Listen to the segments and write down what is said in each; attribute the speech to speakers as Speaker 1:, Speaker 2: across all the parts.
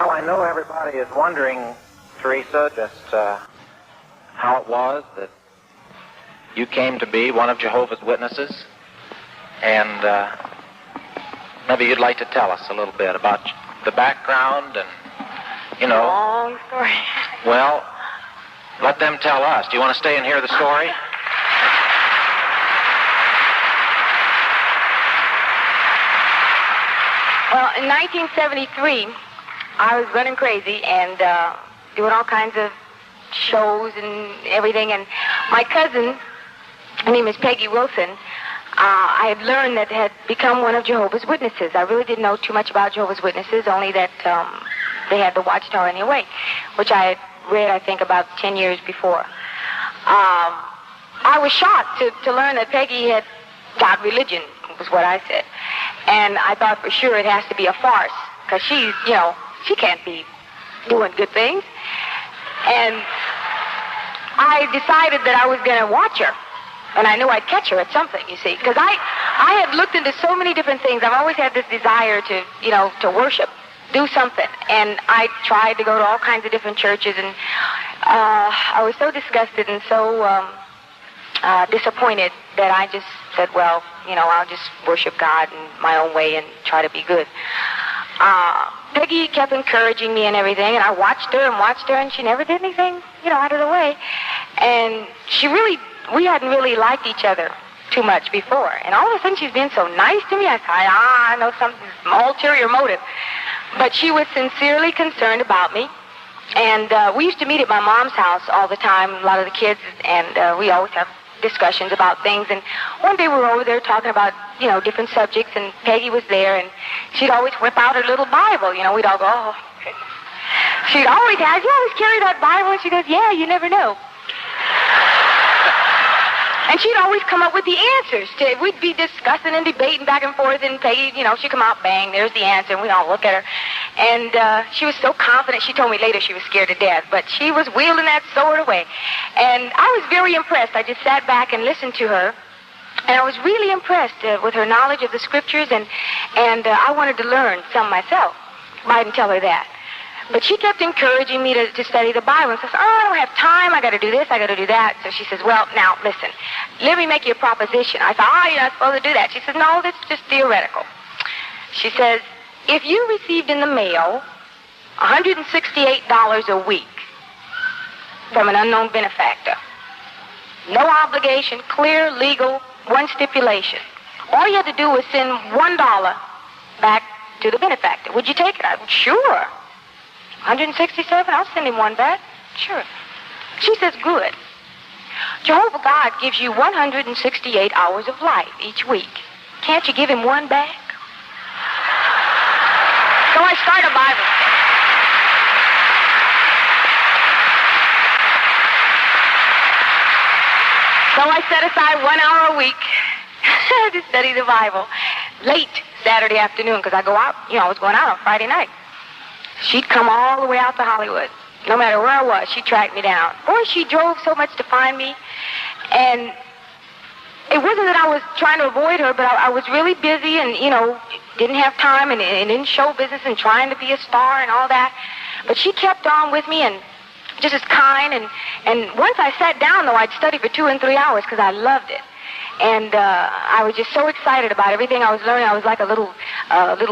Speaker 1: Well, I know everybody is wondering, Teresa, just how it was that you came to be one of Jehovah's Witnesses, and maybe you'd like to tell us a little bit about the background and, you know...
Speaker 2: Long story.
Speaker 1: Well, let them tell us. Do you want to stay and hear the story?
Speaker 2: Well, in 1973, I was running crazy and doing all kinds of shows and everything. And my cousin, her name is Peggy Wilson, I had learned that had become one of Jehovah's Witnesses. I really didn't know too much about Jehovah's Witnesses, only that they had the Watchtower in the Awake, which I had read, I think, about 10 years before. I was shocked to learn that Peggy had got religion, was what I said. And I thought for sure it has to be a farce, because she's, you know, she can't be doing good things. And I decided that I was going to watch her. And I knew I'd catch her at something, you see. Because I had looked into so many different things. I've always had this desire to, you know, to worship, do something. And I tried to go to all kinds of different churches. And I was so disgusted and so disappointed that I just said, well, you know, I'll just worship God in my own way and try to be good. Peggy kept encouraging me and everything, and I watched her, and she never did anything, you know, out of the way. And we hadn't really liked each other too much before. And all of a sudden she's been so nice to me, I thought, I know something, ulterior motive. But she was sincerely concerned about me. And we used to meet at my mom's house all the time, a lot of the kids, and we always have discussions about things. And one day we were over there talking about, you know, different subjects, and Peggy was there, and she'd always whip out her little Bible. You know, we'd all go, oh. She'd always have, you always carry that Bible? And she goes, yeah, you never know. And she'd always come up with the answers. We'd be discussing and debating back and forth, and Peggy, you know, she'd come out, bang, there's the answer, and we'd all look at her. And she was so confident. She told me later she was scared to death, but she was wielding that sword away. And I was very impressed. I just sat back and listened to her, and I was really impressed with her knowledge of the scriptures, and I wanted to learn some myself. I didn't tell her that. But she kept encouraging me to study the Bible. And says, oh, I don't have time. I got to do this. I got to do that. So she says, well, now, listen, let me make you a proposition. I thought, you're not supposed to do that. She says, no, that's just theoretical. She says, if you received in the mail $168 a week from an unknown benefactor, no obligation, clear, legal, one stipulation, all you had to do was send $1 back to the benefactor. Would you take it? I said, sure. 167, I'll send him one back. Sure. She says, good. Jehovah God gives you 168 hours of life each week. Can't you give him one back? So I start a Bible study. So I set aside 1 hour a week to study the Bible. Late Saturday afternoon, because I go out, you know, I was going out on Friday night. She'd come all the way out to Hollywood. No matter where I was, she'd track me down. Boy, she drove so much to find me. And it wasn't that I was trying to avoid her, but I was really busy and, you know, didn't have time and in show business and trying to be a star and all that. But she kept on with me and just as kind. And once I sat down, though, I'd study for 2 and 3 hours because I loved it. And I was just so excited about everything I was learning. I was like a little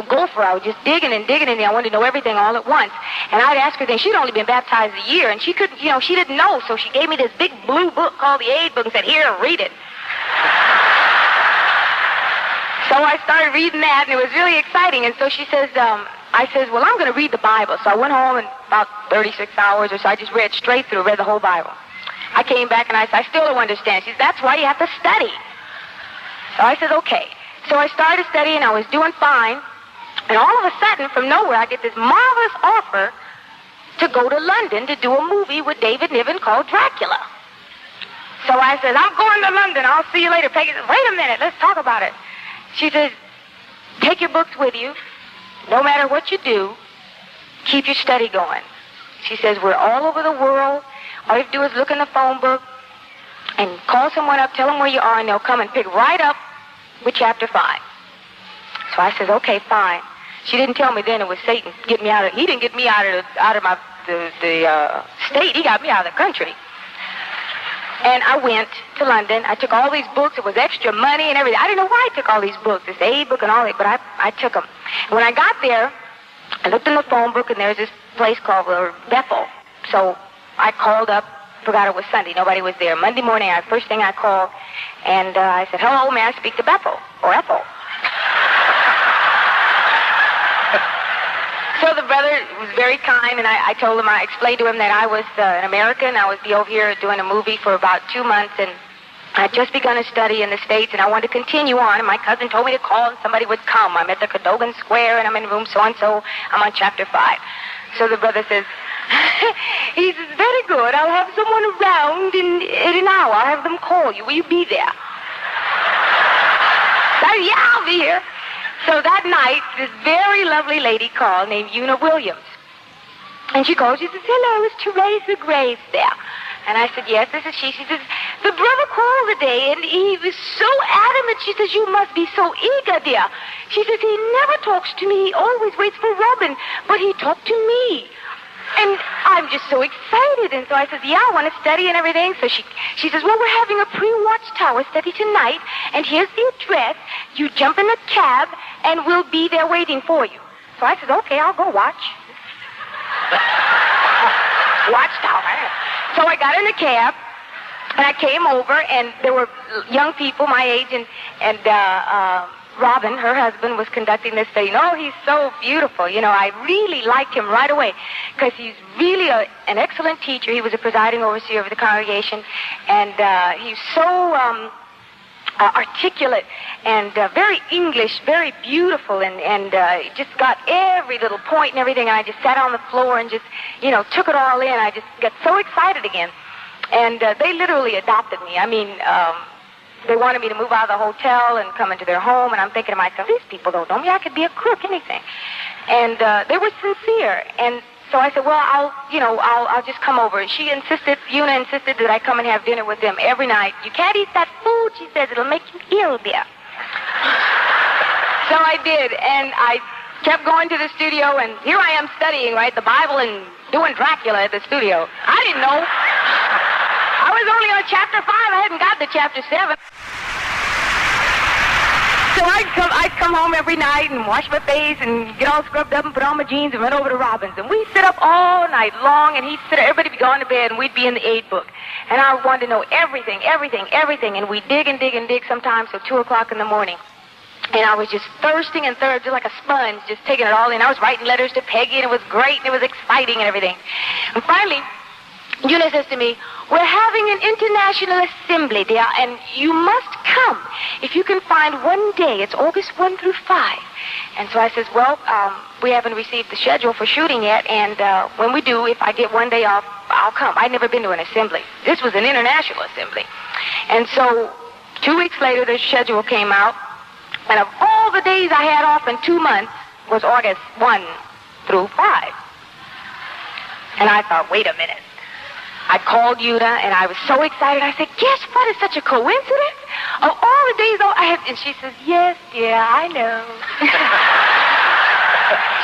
Speaker 2: gopher. I was just digging and digging, and I wanted to know everything all at once. And I'd ask her things. She'd only been baptized a year, and she couldn't, you know, she didn't know. So she gave me this big blue book called the Aid Book and said, here, read it. So I started reading that, and it was really exciting. And so she says, I says, well, I'm going to read the Bible. So I went home in about 36 hours or so. I just read straight through, read the whole Bible. I came back, and I said, I still don't understand. She says, that's why you have to study. So I said, okay. So I started studying. I was doing fine. And all of a sudden, from nowhere, I get this marvelous offer to go to London to do a movie with David Niven called Dracula. So I said, I'm going to London. I'll see you later. Peggy says, wait a minute. Let's talk about it. She says, take your books with you. No matter what you do, keep your study going. She says, we're all over the world. All you have to do is look in the phone book and call someone up, tell them where you are, and they'll come and pick right up with chapter 5. So I says, okay, fine. She didn't tell me then it was Satan. He didn't get me out of my state. He got me out of the country. And I went to London. I took all these books. It was extra money and everything. I didn't know why I took all these books, this aid book and all that, but I took them. When I got there, I looked in the phone book, and there's this place called Bethel. So I called up, forgot it was Sunday. Nobody was there. Monday morning, first thing I called, and I said, hello, may I speak to Bethel or Ethel? So the brother was very kind, and I explained to him that I was an American. I would be over here doing a movie for about 2 months, and I'd just begun to study in the States, and I wanted to continue on, and my cousin told me to call, and somebody would come. I'm at the Cadogan Square, and I'm in room so-and-so. I'm on chapter 5. So the brother says, he says, very good. I'll have someone around in an hour. I'll have them call you. Will you be there? I said, yeah, I'll be here. So that night, this very lovely lady called named Una Williams. And she called. She says, hello, is Teresa Graves there? And I said, yes, this is she. She says, the brother called today, and he was so adamant. She says, you must be so eager, dear. She says, he never talks to me. He always waits for Robin, but he talked to me. And I'm just so excited. And so I said, yeah, I want to study and everything. So she says, well, we're having a pre-watchtower study tonight, and here's the address. You jump in the cab, and we'll be there waiting for you. So I said, okay, I'll go watch. Watchtower. So I got in the cab, and I came over, and there were young people my age, and Robin, her husband, was conducting this study. Oh, he's so beautiful. You know, I really liked him right away because he's really an excellent teacher. He was a presiding overseer of the congregation, and he's so articulate and very English, very beautiful, and just got every little point and everything. And I just sat on the floor and just, took it all in. I just got so excited again. And they literally adopted me. I mean, they wanted me to move out of the hotel and come into their home, and I'm thinking to myself, these people don't know me. I could be a crook, anything. And they were sincere. And so I said, well, I'll just come over. And Una insisted that I come and have dinner with them every night. You can't eat that food, she says. It'll make you ill, dear. So I did, and I kept going to the studio, and here I am studying, right, the Bible and doing Dracula at the studio. I didn't know. I was only on chapter 5. I hadn't got to chapter 7. So I'd come home every night and wash my face and get all scrubbed up and put on my jeans and run over to Robin's. And we'd sit up all night long, and everybody would be going to bed, and we'd be in the aid book. And I wanted to know everything. And we'd dig and dig and dig sometimes till 2 o'clock in the morning. And I was just thirsting and just like a sponge, just taking it all in. I was writing letters to Peggy, and it was great, and it was exciting and everything. And finally, Una says to me, we're having an international assembly, dear, and you must come. If you can find one day, it's August 1 through 5. And so I says, well, we haven't received the schedule for shooting yet, and when we do, if I get one day off, I'll come. I'd never been to an assembly. This was an international assembly. And so 2 weeks later, the schedule came out, and of all the days I had off in 2 months was August 1 through 5. And I thought, wait a minute. I called Una, and I was so excited. I said, guess what? It's such a coincidence. Of all the days I had... And she says, yes, dear, I know.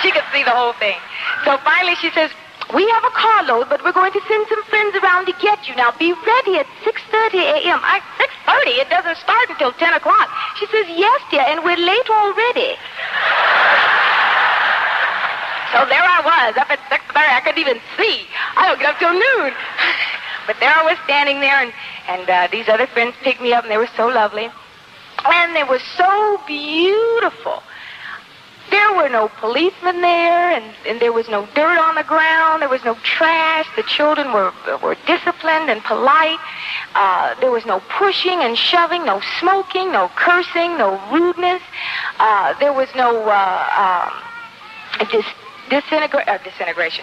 Speaker 2: She could see the whole thing. So finally she says, we have a carload, but we're going to send some friends around to get you. Now, be ready at 6:30 a.m. 6:30? It doesn't start until 10 o'clock. She says, yes, dear, and we're late already. So there I was, up at 6:30. I couldn't even see. I don't get up till noon. But there I was standing there, and these other friends picked me up, and they were so lovely. And they were so beautiful. There were no policemen there, and there was no dirt on the ground. There was no trash. The children were disciplined and polite. There was no pushing and shoving, no smoking, no cursing, no rudeness. There was no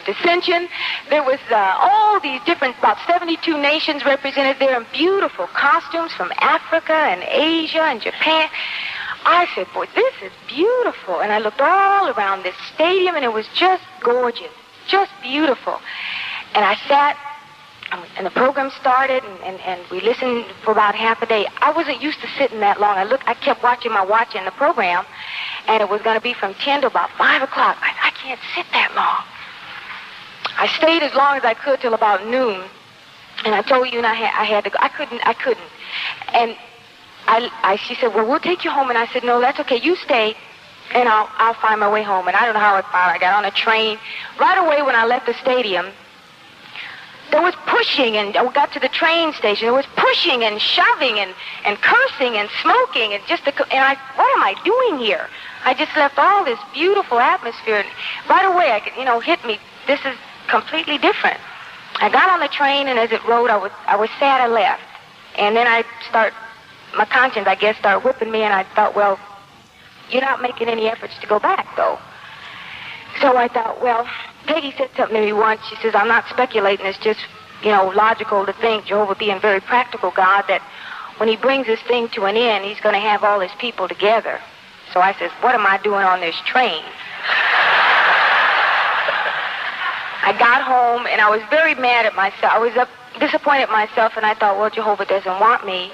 Speaker 2: dissension. There was all these different, about 72 nations represented there in beautiful costumes from Africa and Asia and Japan. I said, boy, this is beautiful. And I looked all around this stadium, and it was just gorgeous, just beautiful. And I sat, and the program started, and we listened for about half a day. I wasn't used to sitting that long. I kept watching my watch in the program, and it was going to be from 10 to about 5 o'clock. I can't sit that long. I stayed as long as I could till about noon, and I told you, and I had to go. I couldn't. And she said, well, we'll take you home. And I said, no, that's okay. You stay, and I'll find my way home. And I don't know how I got on a train. Right away when I left the stadium, there was pushing, and I got to the train station. There was pushing and shoving and cursing and smoking, and what am I doing here? I just left all this beautiful atmosphere. And right away, I could, hit me. This is completely different. I got on the train, and as it rode, I was sad I left. And then my conscience, I guess, started whipping me, and I thought, well, you're not making any efforts to go back, though. So I thought, well, Peggy said something to me once. She says, I'm not speculating. It's just, logical to think, Jehovah being a very practical God, that when he brings this thing to an end, he's going to have all his people together. So I says, what am I doing on this train? I got home, and I was very mad at myself. I was disappointed in myself, and I thought, well, Jehovah doesn't want me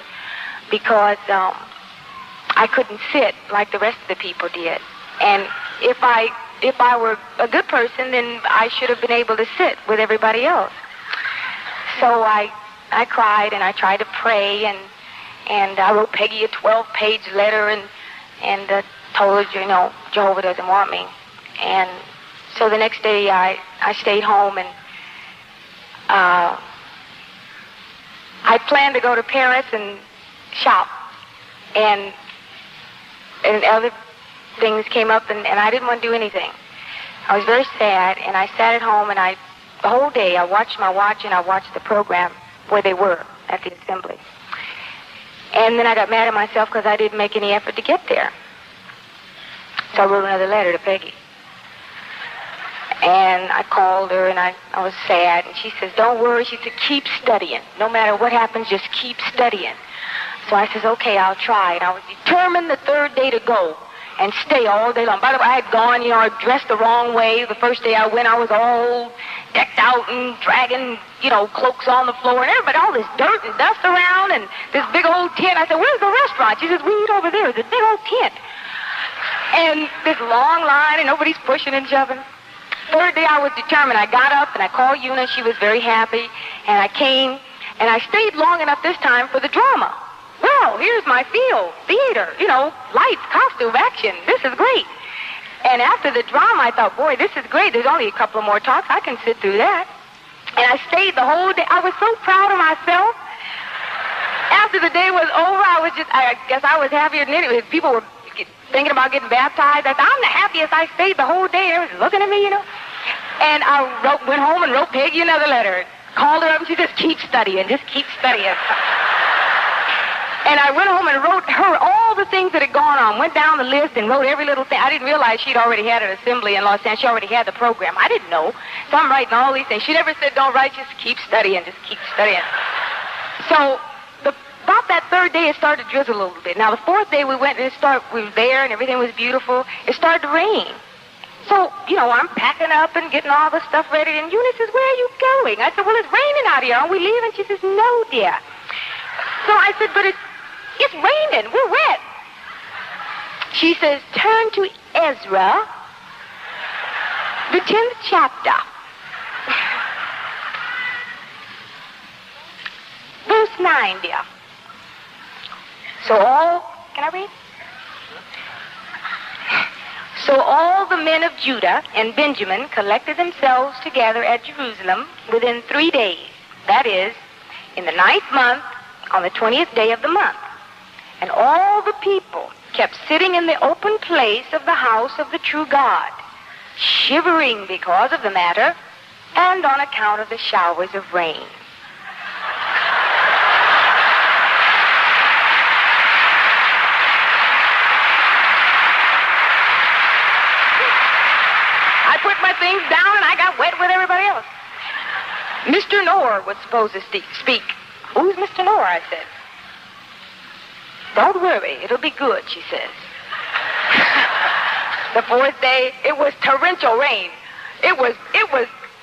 Speaker 2: because I couldn't sit like the rest of the people did. And if I were a good person, then I should have been able to sit with everybody else. So I cried, and I tried to pray, and I wrote Peggy a 12-page letter and told her, Jehovah doesn't want me. And so the next day I stayed home, and I planned to go to Paris and shop, and other things came up, and I didn't want to do anything. I was very sad, and I sat at home, and the whole day I watched my watch, and I watched the program where they were at the assembly. And then I got mad at myself because I didn't make any effort to get there. So I wrote another letter to Peggy. And I called her, and I was sad, and she says, don't worry. She said, keep studying. No matter what happens, just keep studying. So I says, okay, I'll try. And I was determined the third day to go and stay all day long. By the way, I had gone, I dressed the wrong way. The first day I went, I was all decked out and dragging, cloaks on the floor, and everybody, all this dirt and dust around, and this big old tent. I said, where's the restaurant? She says, we eat over there. It's a big old tent. And this long line, and nobody's pushing and shoving. Third day I was determined. I got up and I called Una. She was very happy. And I came, and I stayed long enough this time for the drama. Well, here's my field, theater, lights, costume, action. This is great. And after the drama, I thought, boy, this is great. There's only a couple of more talks. I can sit through that. And I stayed the whole day. I was so proud of myself. After the day was over, I guess I was happier than anything. People were thinking about getting baptized. I thought, I'm the happiest. I stayed the whole day. They were looking at me, And I went home and wrote Peggy another letter. Called her up, and she said, keep studying. Just keep studying. And I went home and wrote her all the things that had gone on. Went down the list and wrote every little thing. I didn't realize she'd already had an assembly in Los Angeles. She already had the program. I didn't know. So I'm writing all these things. She never said, don't write, just keep studying. Just keep studying. So about that third day, it started to drizzle a little bit. Now, the fourth day, we went and we were there, and everything was beautiful. It started to rain. So, I'm packing up and getting all the stuff ready, and Eunice says, where are you going? I said, well, it's raining out here. Aren't we leaving? She says, no, dear. So I said, but it's raining. We're wet. She says, turn to Ezra, the 10th chapter. Verse 9, dear. Can I read? So all the men of Judah and Benjamin collected themselves together at Jerusalem within 3 days. That is, in the 9th month, on the 20th day of the month. And all the people kept sitting in the open place of the house of the true God, shivering because of the matter and on account of the showers of rain. I put my things down and I got wet with everybody else. Mr. Knorr was supposed to speak. Who's Mr. Knorr? I said. Don't worry, it'll be good, she says. The fourth day, it was torrential rain. It was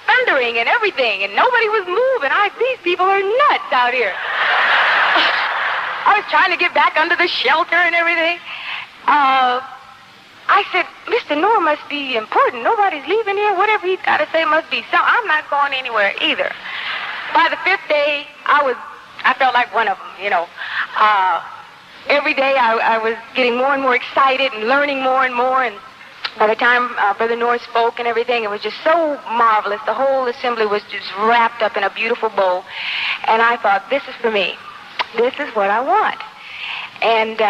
Speaker 2: thundering and everything, and nobody was moving. These people are nuts out here. I was trying to get back under the shelter and everything. I said, Mr. Noor must be important. Nobody's leaving here. Whatever he's got to say must be so. I'm not going anywhere either. By the 5th day, I felt like one of them, you know. Every day I was getting more and more excited and learning more and more. And by the time Brother Noor spoke and everything, it was just so marvelous. The whole assembly was just wrapped up in a beautiful bow. And I thought, this is for me. This is what I want. And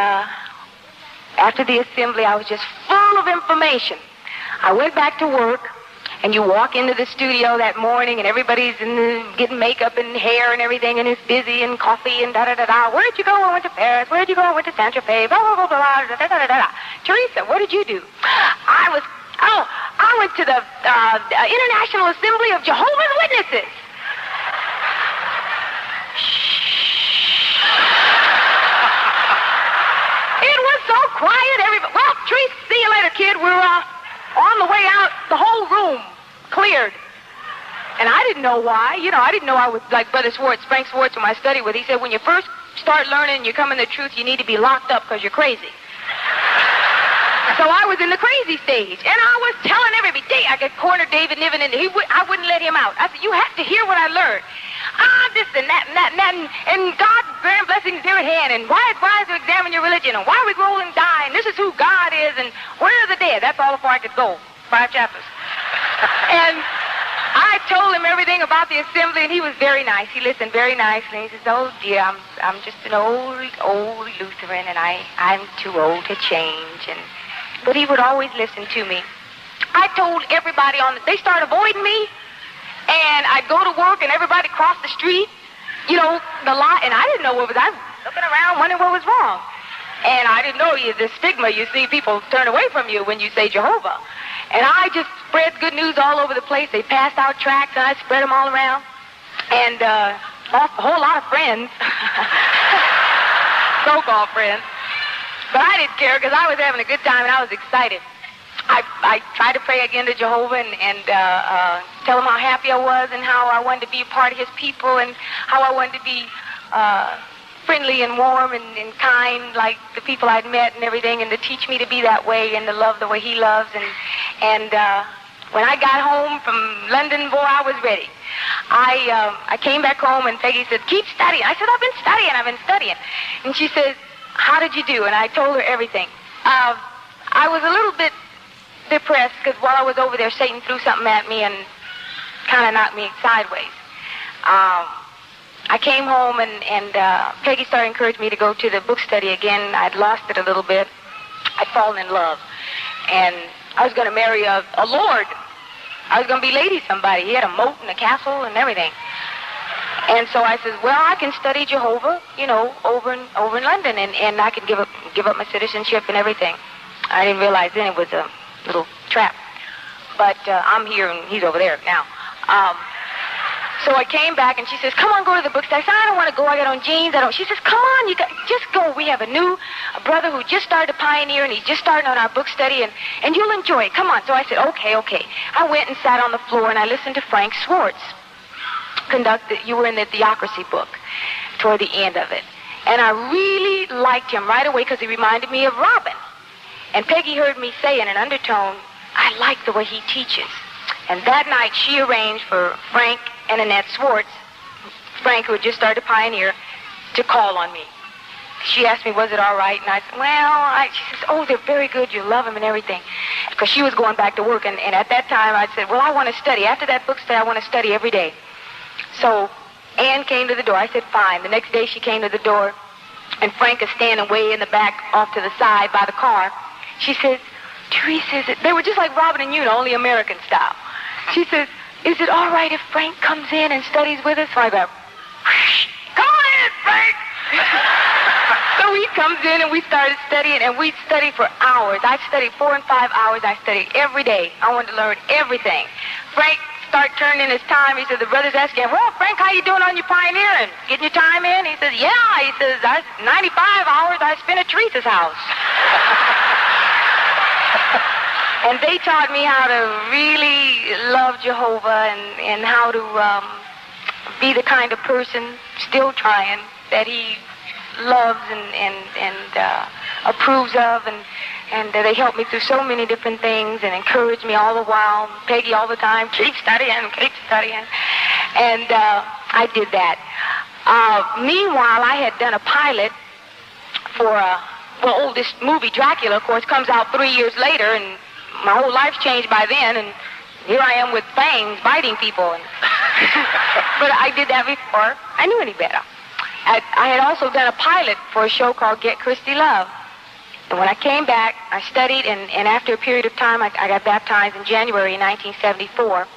Speaker 2: after the assembly, I was just full of information. I went back to work, and you walk into the studio that morning, and everybody's getting makeup and hair and everything, and it's busy, and coffee, and da-da-da-da. Where'd you go? I went to Paris. Where'd you go? I went to Santa Fe. Blah, blah, blah, blah, da-da-da-da-da. Teresa, what did you do? I went to the International Assembly of Jehovah's Witnesses. It was so quiet. Well, Teresa, see you later, kid. We're on the way out. The whole room cleared. And I didn't know why. You know, I didn't know I was like Brother Swartz, Frank Swartz, whom I studied with. He said, when you first start learning and you come in the truth, you need to be locked up because you're crazy. So I was in the crazy stage. And I was telling everybody, I could corner David Niven, and I wouldn't let him out. I said, you have to hear what I learned. This and that and that and that, and God's grand blessings near at hand, and why it's wise to examine your religion, and why we roll and die, and this is who God is, and where are the dead? That's all before I could go. 5 chapters. And I told him everything about the assembly, and he was very nice. He listened very nicely. He says, oh, dear, I'm just an old Lutheran, and I'm too old to change. But he would always listen to me. I told everybody they started avoiding me, and I'd go to work, and everybody crossed the street, you know, the lot, and I didn't know what was. I was looking around, wondering what was wrong. And I didn't know the stigma. You see, people turn away from you when you say Jehovah. And I just spread good news all over the place. They passed out tracts, and I spread them all around. And lost a whole lot of friends. So-called friends. But I didn't care because I was having a good time, and I was excited. I tried to pray again to Jehovah and tell him how happy I was and how I wanted to be a part of his people and how I wanted to be friendly and warm and kind like the people I'd met and everything, and to teach me to be that way and to love the way he loves. And when I got home from London, boy, I was ready. I came back home, and Peggy said, keep studying. I said, I've been studying. And she says, how did you do? And I told her everything. I was a little bit depressed because while I was over there, Satan threw something at me and kind of knocked me sideways. I came home, and Peggy started encouraging me to go to the book study again. I'd lost it a little bit. I'd fallen in love. And I was going to marry a lord. I was going to be lady somebody. He had a moat and a castle and everything. And so I said, well, I can study Jehovah, you know, over in London, and I can give up my citizenship and everything. I didn't realize then it was a little trap. But I'm here, and he's over there now. So I came back, and she says, come on, go to the bookstore. I said, I don't want to go. I got on jeans. She says, come on, just go. We have a brother who just started a Pioneer, and he's just starting on our book study, and you'll enjoy it. Come on. So I said, okay. I went and sat on the floor, and I listened to Frank Swartz you were in the Theocracy book toward the end of it. And I really liked him right away because he reminded me of Robin. And Peggy heard me say in an undertone, I like the way he teaches. And that night she arranged for Frank and Annette Swartz, Frank, who had just started Pioneer, to call on me. She asked me, was it all right? And I said, well, she says, oh, they're very good. You love them and everything. Because she was going back to work. And at that time, I said, well, I want to study. After that book study, I want to study every day. So Ann came to the door. I said, fine. The next day she came to the door, and Frank is standing way in the back off to the side by the car. She says, Teresa, they were just like Robin and Una, only American style. She says, is it all right if Frank comes in and studies with us? So I go, come on in, Frank. So he comes in, and we started studying, and we studied for hours. I studied 4 and 5 hours. I studied every day. I wanted to learn everything. Frank started turning in his time. He said, the brothers asked him, well, Frank, how you doing on your Pioneering? Getting your time in? He says, yeah. He says, 95 hours I spent at Teresa's house. And they taught me how to really love Jehovah and how to be the kind of person, still trying, that he loves and approves of. and they helped me through so many different things and encouraged me all the while. Peggy all the time, keep studying. And I did that. Meanwhile, I had done a pilot for this movie, Dracula, of course, comes out 3 years later, and my whole life's changed by then, and here I am with fangs biting people. But I did that before I knew any better. I had also done a pilot for a show called Get Christy Love. And when I came back, I studied, and after a period of time, I got baptized in January 1974.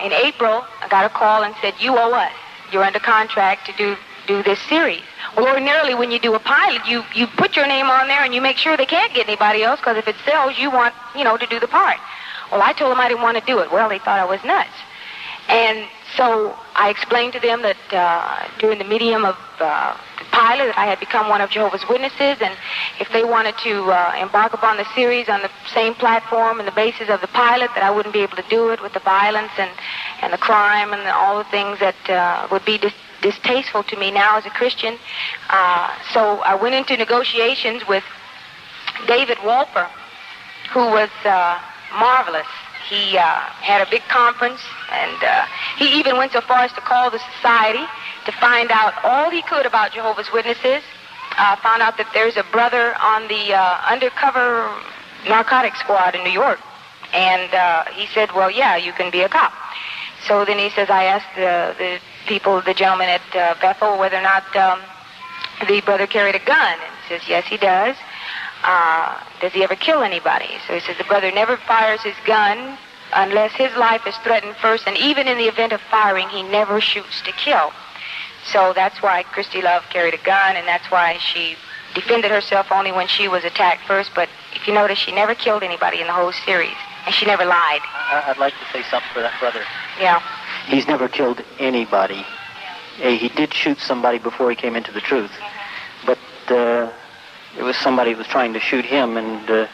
Speaker 2: In April, I got a call and said, you owe us. You're under contract to do this series. Well, ordinarily, when you do a pilot, you put your name on there and you make sure they can't get anybody else, because if it sells, you want, to do the part. Well, I told them I didn't want to do it. Well, they thought I was nuts. And so I explained to them that during the medium of the pilot that I had become one of Jehovah's Witnesses, and if they wanted to embark upon the series on the same platform and the basis of the pilot, that I wouldn't be able to do it with the violence and the crime and all the things that would be distasteful to me now as a Christian. So I went into negotiations with David Wolper, who was marvelous. He had a big conference, and he even went so far as to call the society to find out all he could about Jehovah's Witnesses. Found out that there's a brother on the undercover narcotics squad in New York. And he said, well, yeah, you can be a cop. So then he says, I asked the people, the gentleman at Bethel, whether or not the brother carried a gun. And he says, yes, he does. Does he ever kill anybody? So he says the brother never fires his gun unless his life is threatened first, and even in the event of firing, he never shoots to kill. So that's why Christy Love carried a gun, and that's why she defended herself only when she was attacked first. But if you notice, she never killed anybody in the whole series, and she never lied.
Speaker 3: I'd like to say something for that brother.
Speaker 2: Yeah.
Speaker 3: He's never killed anybody. He did shoot somebody before he came into the truth, but it was somebody who was trying to shoot him, and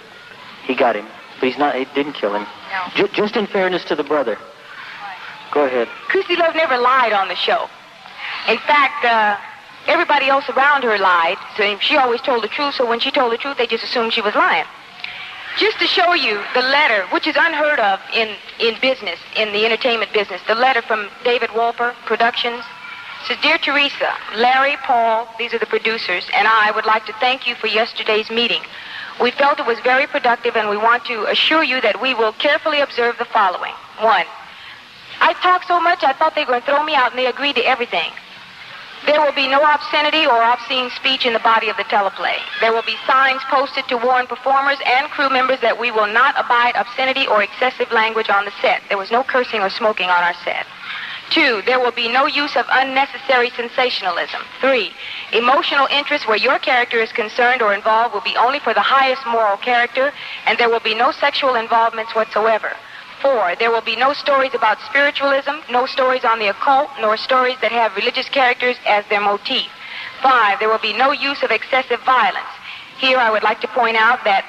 Speaker 3: he got him. But he didn't kill him.
Speaker 2: No.
Speaker 3: Just in fairness to the brother. Go ahead.
Speaker 2: Christy Love never lied on the show. In fact, everybody else around her lied. So she always told the truth, so when she told the truth, they just assumed she was lying. Just to show you the letter, which is unheard of in business, in the entertainment business, the letter from David Wolper Productions. Says, Dear Teresa, Larry, Paul, these are the producers, and I would like to thank you for yesterday's meeting. We felt it was very productive, and we want to assure you that we will carefully observe the following. 1, I talked so much I thought they were going to throw me out, and they agreed to everything. There will be no obscenity or obscene speech in the body of the teleplay. There will be signs posted to warn performers and crew members that we will not abide obscenity or excessive language on the set. There was no cursing or smoking on our set. 2, there will be no use of unnecessary sensationalism. 3, emotional interest where your character is concerned or involved will be only for the highest moral character, and there will be no sexual involvements whatsoever. 4, there will be no stories about spiritualism, no stories on the occult, nor stories that have religious characters as their motif. 5, there will be no use of excessive violence. Here I would like to point out that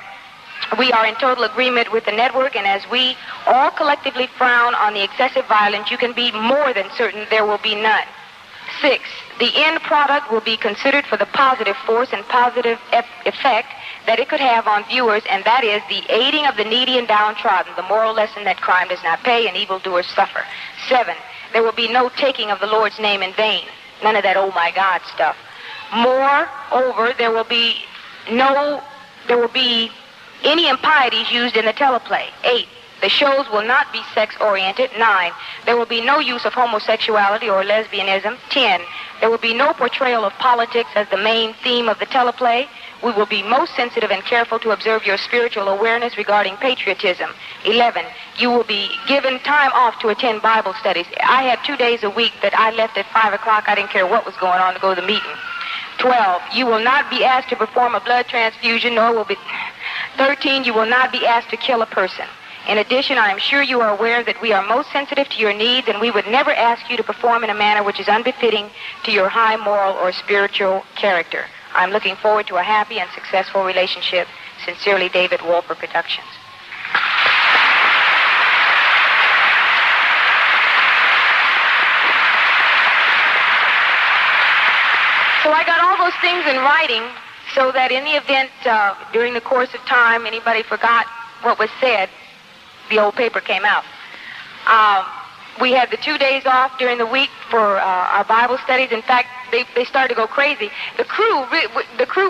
Speaker 2: we are in total agreement with the network, and as we all collectively frown on the excessive violence, you can be more than certain there will be none. 6, the end product will be considered for the positive force and positive effect that it could have on viewers, and that is the aiding of the needy and downtrodden, the moral lesson that crime does not pay and evildoers suffer. 7, there will be no taking of the Lord's name in vain. None of that oh my God stuff. Moreover, there will be any impieties used in the teleplay. 8, the shows will not be sex-oriented. 9, there will be no use of homosexuality or lesbianism. 10, there will be no portrayal of politics as the main theme of the teleplay. We will be most sensitive and careful to observe your spiritual awareness regarding patriotism. 11, you will be given time off to attend Bible studies. I had 2 days a week that I left at 5 o'clock. I didn't care what was going on to go to the meeting. 12, you will not be asked to perform a blood transfusion, nor will be... 13, you will not be asked to kill a person. In addition, I am sure you are aware that we are most sensitive to your needs, and we would never ask you to perform in a manner which is unbefitting to your high moral or spiritual character. I'm looking forward to a happy and successful relationship. Sincerely, David Wolper Productions. So I got all those things in writing so that in the event, during the course of time, anybody forgot what was said, the old paper came out. We had the 2 days off during the week for our Bible studies. In fact, they started to go crazy. The crew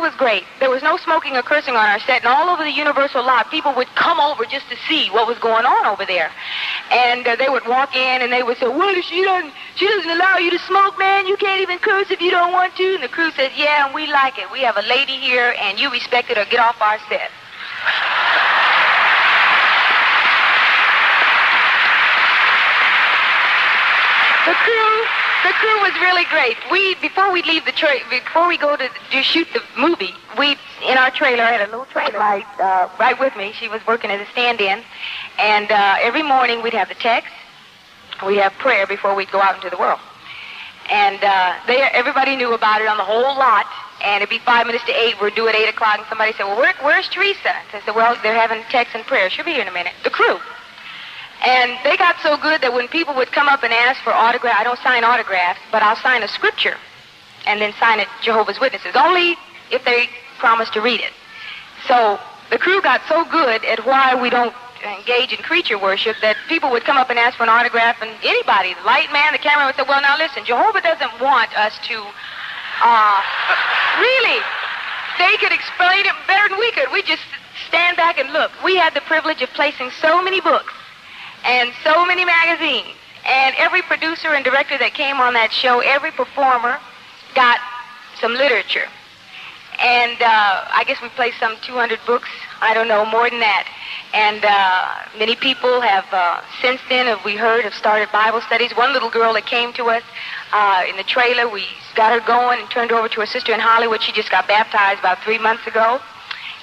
Speaker 2: was great. There was no smoking or cursing on our set, and all over the Universal lot, people would come over just to see what was going on over there. And they would walk in, and they would say, "Well, she doesn't allow you to smoke, man. You can't even curse if you don't want to." And the crew says, "Yeah, and we like it. We have a lady here, and you respect it or get off our set." The crew was really great. Before we leave before we go to shoot the movie, in our trailer, I had a little trailer right with me. She was working as a stand-in, and every morning we'd have the text, we'd have prayer before we'd go out into the world, and everybody knew about it on the whole lot. And it'd be 5 minutes to 8. We're due at 8 o'clock, and somebody said, "Well, where's Teresa?" I said, "Well, they're having text and prayer. She'll be here in a minute." The crew. And they got so good that when people would come up and ask for autograph, I don't sign autographs, but I'll sign a scripture and then sign it Jehovah's Witnesses, only if they promise to read it. So the crew got so good at why we don't engage in creature worship that people would come up and ask for an autograph, and anybody, the light man, the cameraman, would say, "Well, now listen, Jehovah doesn't want us to, really, they could explain it better than we could. We just stand back and look." We had the privilege of placing so many books and so many magazines, and every producer and director that came on that show, every performer got some literature. And I guess we placed some 200 books, I don't know, more than that. And many people have, since then, we heard, have started Bible studies. One little girl that came to us in the trailer, we got her going and turned her over to her sister in Hollywood. She just got baptized about 3 months ago.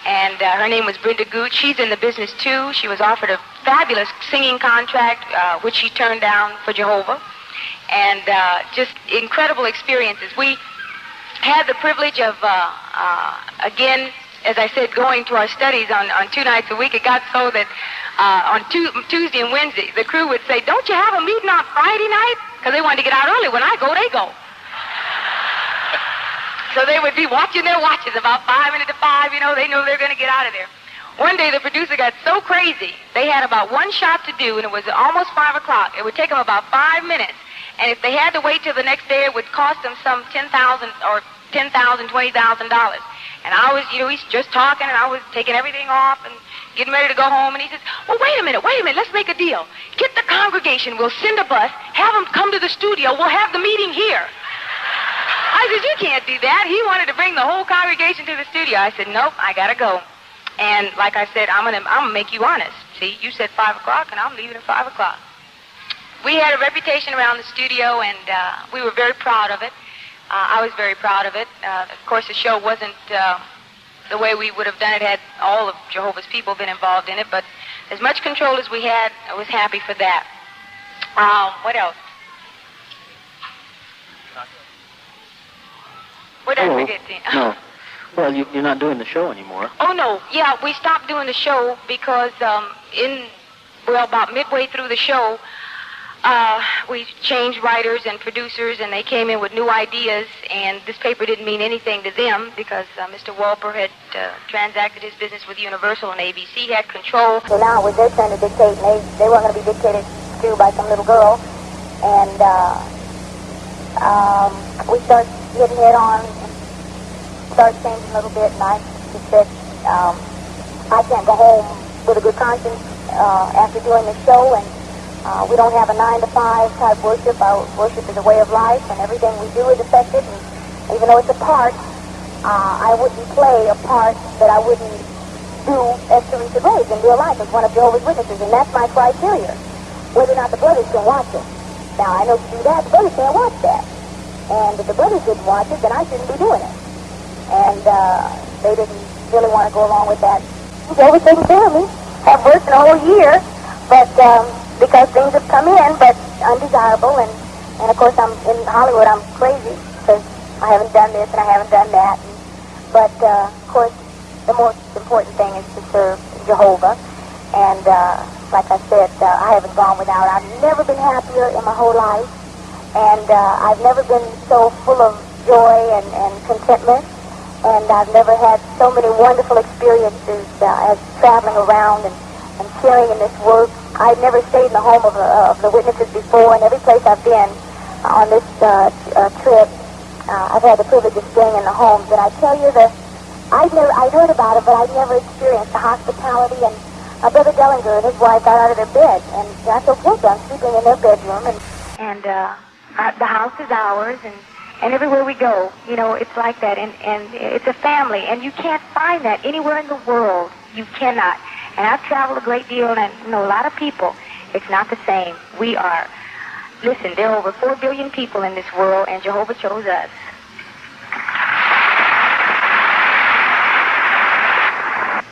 Speaker 2: And her name was Brenda Gooch. She's in the business, too. She was offered a fabulous singing contract, which she turned down for Jehovah. And just incredible experiences. We had the privilege of, again, as I said, going to our studies on 2 nights a week. It got so that on Tuesday and Wednesday, the crew would say, "Don't you have a meeting on Friday night?" Because they wanted to get out early. When I go, they go. So they would be watching their watches about 5 minutes to 5, they knew they were going to get out of there. One day the producer got so crazy, they had about one shot to do, and it was almost 5 o'clock. It would take them about 5 minutes. And if they had to wait till the next day, it would cost them some $10,000 or $10,000, $20,000. And I was, he's just talking, and I was taking everything off and getting ready to go home. And he says, "Well, wait a minute, let's make a deal. Get the congregation, we'll send a bus, have them come to the studio, we'll have the meeting here." I said, "You can't do that." He wanted to bring the whole congregation to the studio. I said, "Nope, I gotta go." And like I said, I'm gonna make you honest. See, you said 5 o'clock, and I'm leaving at 5 o'clock. We had a reputation around the studio, and we were very proud of it. I was very proud of it. Of course, the show wasn't the way we would have done it had all of Jehovah's people been involved in it, but as much control as we had, I was happy for that. What else? What did I forget, Dean?
Speaker 3: No. Well, you're not doing the show anymore.
Speaker 2: Oh, no. Yeah, we stopped doing the show because about midway through the show, we changed writers and producers, and they came in with new ideas, and this paper didn't mean anything to them because Mr. Walper had transacted his business with Universal, and ABC had control.
Speaker 4: So now it was their turn to dictate, and they weren't going to be dictated to by some little girl. And we started getting it on, started changing a little bit, and I just said, I can't go home with a good conscience after doing the show, and we don't have a 9-to-5 type worship. Our worship is a way of life, and everything we do is affected. And even though it's a part, I wouldn't play a part that I wouldn't do as Teresa Graves in real life as one of Jehovah's Witnesses, and that's my criteria, whether or not the brothers can watch it. Now, I know to do that, the brothers can't watch that. And if the brothers didn't watch it, then I shouldn't be doing it. And they didn't really want to go along with that. They were taking care of me. I've worked a whole year, but because things have come in, but undesirable. And of course, I'm in Hollywood. I'm crazy because I haven't done this and I haven't done that. But of course, the most important thing is to serve Jehovah. And like I said, I haven't gone without. I've never been happier in my whole life. And I've never been so full of joy and contentment. and I've never had so many wonderful experiences as traveling around and sharing in this work. I've never stayed in the home of the witnesses before, and every place I've been on this trip, I've had the privilege of staying in the homes. And I tell you, I'd heard about it, but I'd never experienced the hospitality. And Brother Dellinger and his wife got out of their bed, and I feel guilty. I'm sleeping in their bedroom, and the house is ours, and everywhere we go, you know, it's like that, and it's a family, and you can't find that anywhere in the world. You cannot. And I've traveled a great deal, and I know a lot of people. It's not the same. We are. Listen, there are over 4 billion people in this world, and Jehovah chose us.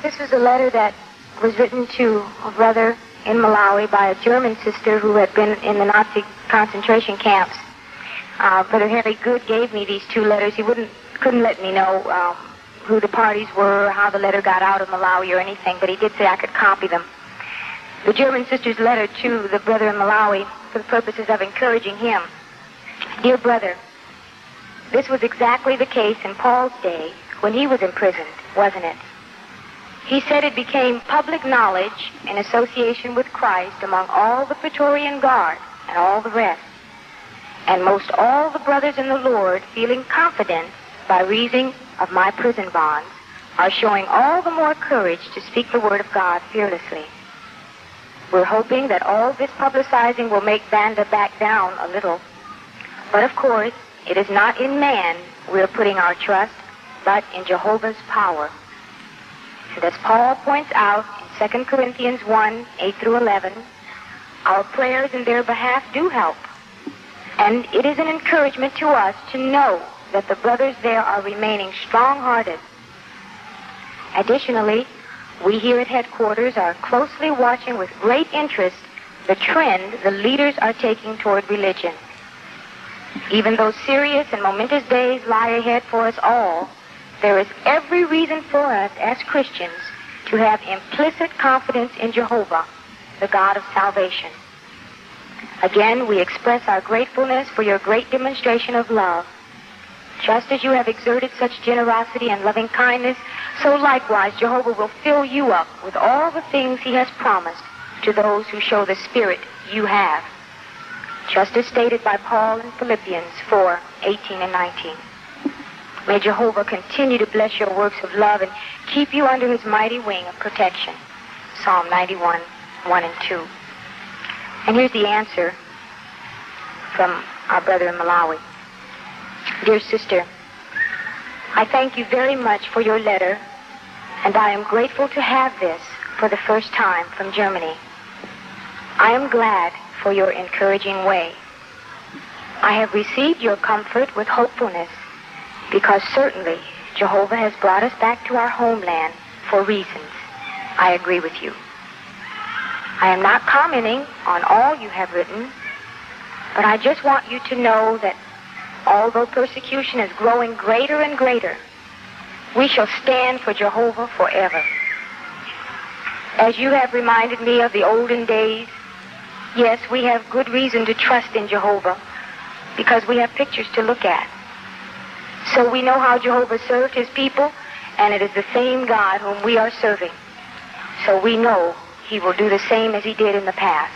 Speaker 4: This was a letter that was written to a brother in Malawi by a German sister who had been in the Nazi concentration camps. Brother Harry Good gave me these 2 letters. He couldn't let me know who the parties were, or how the letter got out of Malawi or anything, but he did say I could copy them. The German sister's letter to the brother in Malawi for the purposes of encouraging him. Dear brother, this was exactly the case in Paul's day when he was imprisoned, wasn't it? He said it became public knowledge in association with Christ among all the Praetorian Guard and all the rest. And most all the brothers in the Lord, feeling confident by reason of my prison bonds, are showing all the more courage to speak the word of God fearlessly. We're hoping that all this publicizing will make Banda back down a little. But of course, it is not in man we're putting our trust, but in Jehovah's power. And as Paul points out in 2 Corinthians 1, 8 through 11, our prayers in their behalf do help. And it is an encouragement to us to know that the brothers there are remaining strong-hearted. Additionally, we here at headquarters are closely watching with great interest the trend the leaders are taking toward religion. Even though serious and momentous days lie ahead for us all, there is every reason for us as Christians to have implicit confidence in Jehovah, the God of salvation. Again, we express our gratefulness for your great demonstration of love. Just as you have exerted such generosity and loving kindness, so likewise Jehovah will fill you up with all the things he has promised to those who show the spirit you have. Just as stated by Paul in Philippians 4, 18 and 19. May Jehovah continue to bless your works of love and keep you under his mighty wing of protection. Psalm 91, 1 and 2. And here's the answer from our brother in Malawi. Dear sister, I thank you very much for your letter, and I am grateful to have this for the first time from Germany. I am glad for your encouraging way. I have received your comfort with hopefulness, because certainly Jehovah has brought us back to our homeland for reasons. I agree with you. I am not commenting on all you have written, but I just want you to know that although persecution is growing greater and greater, we shall stand for Jehovah forever. As you have reminded me of the olden days, yes, we have good reason to trust in Jehovah because we have pictures to look at. So we know how Jehovah served his people, and it is the same God whom we are serving. So we know he will do the same as he did in the past.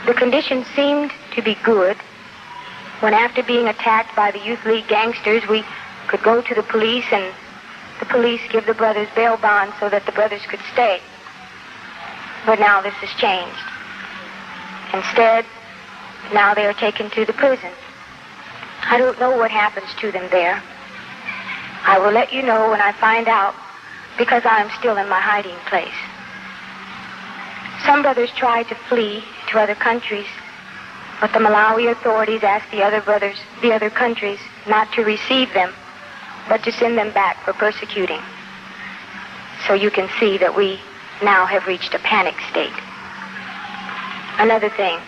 Speaker 4: The conditions seemed to be good when, after being attacked by the Youth League gangsters, we could go to the police and the police give the brothers bail bonds so that the brothers could stay. But now this has changed. Instead, now they are taken to the prison. I don't know what happens to them there. I will let you know when I find out, because I am still in my hiding place. Some brothers tried to flee to other countries, but the Malawi authorities asked the other brothers, the other countries, not to receive them, but to send them back for persecuting. So you can see that we now have reached a panic state. Another thing,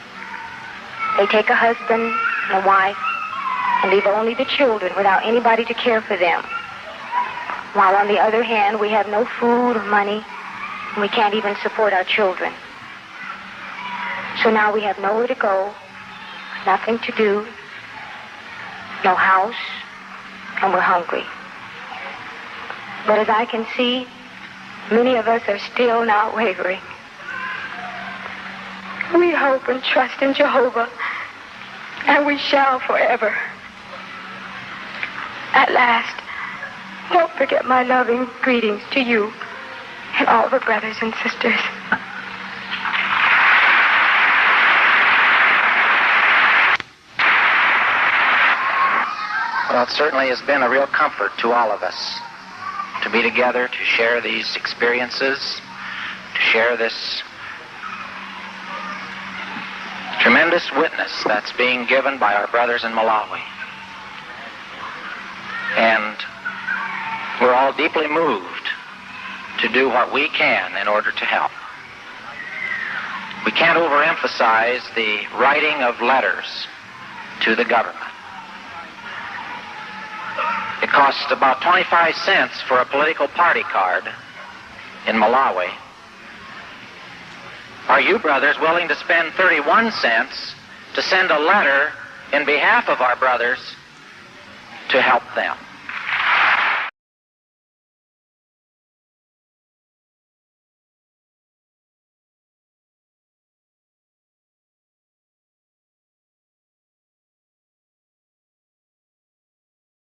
Speaker 4: they take a husband and a wife and leave only the children without anybody to care for them. While on the other hand, we have no food or money, and we can't even support our children. So now we have nowhere to go, nothing to do, no house,
Speaker 2: and we're hungry. But as I can see, many of us are still not wavering. We hope and trust in Jehovah, and we shall forever. At last, don't forget my loving greetings to you and all the brothers and sisters.
Speaker 1: Well, it certainly has been a real comfort to all of us to be together, to share these experiences, to share this tremendous witness that's being given by our brothers in Malawi. And we're all deeply moved to do what we can in order to help. We can't overemphasize the writing of letters to the government. It costs about 25 cents for a political party card in Malawi. Are you brothers willing to spend 31 cents to send a letter in behalf of our brothers to help them?